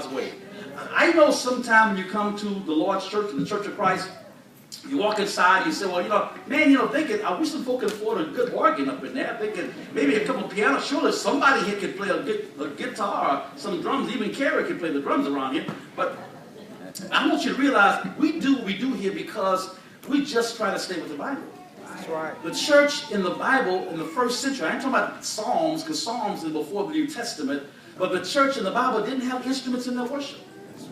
God's way. I know sometimes when you come to the Lord's church, the Church of Christ, you walk inside, you say, well, I wish some folk could afford a good organ up in there. They could, maybe a couple pianos. Surely somebody here could play a guitar, or some drums. Even Carrie can play the drums around here. But I want you to realize we do what we do here because we just try to stay with the Bible. That's right. The church in the Bible in the first century, I ain't talking about Psalms, because Psalms is before the New Testament, but the church in the Bible didn't have instruments in their worship.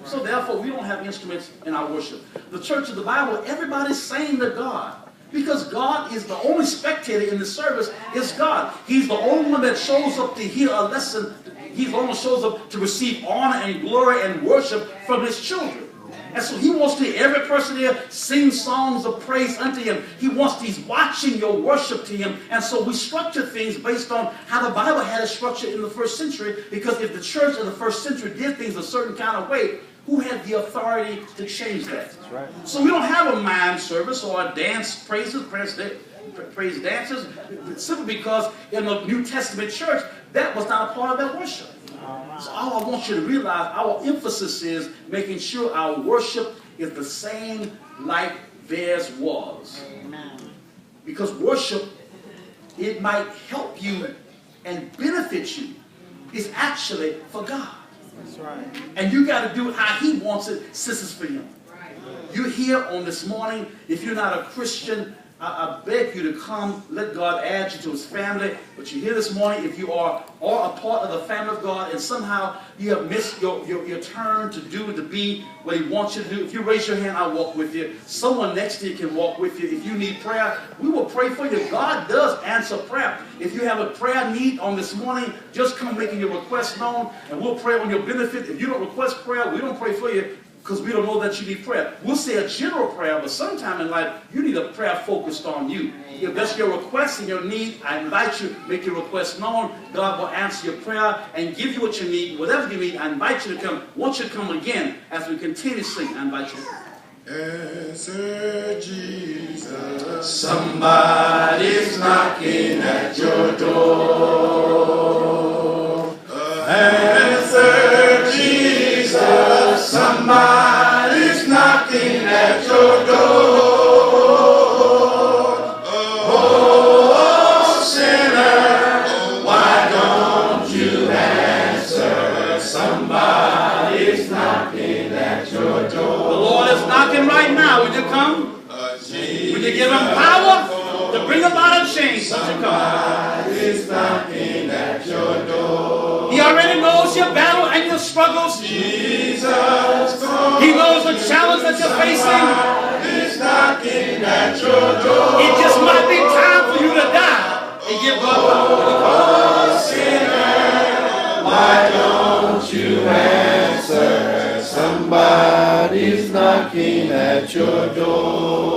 So therefore, we don't have instruments in our worship. The church of the Bible, everybody's saying to God. Because God is the only spectator in the service, is God. He's the only one that shows up to hear a lesson. He's the only one that shows up to receive honor and glory and worship from his children. And so he wants to hear every person here sing songs of praise unto him. He's watching your worship to him. And so we structure things based on how the Bible had it structured in the first century. Because if the church in the first century did things a certain kind of way, who had the authority to change that? That's right. So we don't have a mime service or a dance praise dances, simply because in the New Testament church, that was not a part of their worship. So all I want you to realize, our emphasis is making sure our worship is the same like theirs was. Amen. Because worship, it might help you and benefit you. It's actually for God. That's right. And you got to do it how he wants it, since it's for him. Right. You're here on this morning. If you're not a Christian, I beg you to come. Let God add you to his family. But you're here this morning. If you are a part of the family of God and somehow you have missed your turn to do, to be what he wants you to do, if you raise your hand, I'll walk with you. Someone next to you can walk with you. If you need prayer, we will pray for you. God does answer prayer. If you have a prayer need on this morning, just come making your request known, and we'll pray on your benefit. If you don't request prayer, we don't pray for you, because we don't know that you need prayer. We'll say a general prayer, but sometime in life, you need a prayer focused on you. If that's your request and your need, I invite you to make your request known. God will answer your prayer and give you what you need. Whatever you need, I invite you to come. Once you come again, as we continue to sing, I invite you to come. Answer Jesus. Somebody's knocking at your door. Answer Jesus. Somebody's knocking at your door. Oh, sinner, why don't you answer? Somebody's knocking at your door. The Lord is knocking right now. Would you come? Would you give him power to bring about a change? Would you come? Somebody's knocking at your door. He already knows your battle and your struggles. Jesus, he knows the challenge that you're facing. He's knocking at your door. It just might be time for you to die and give God Oh, sinner, why don't you answer? Somebody's knocking at your door.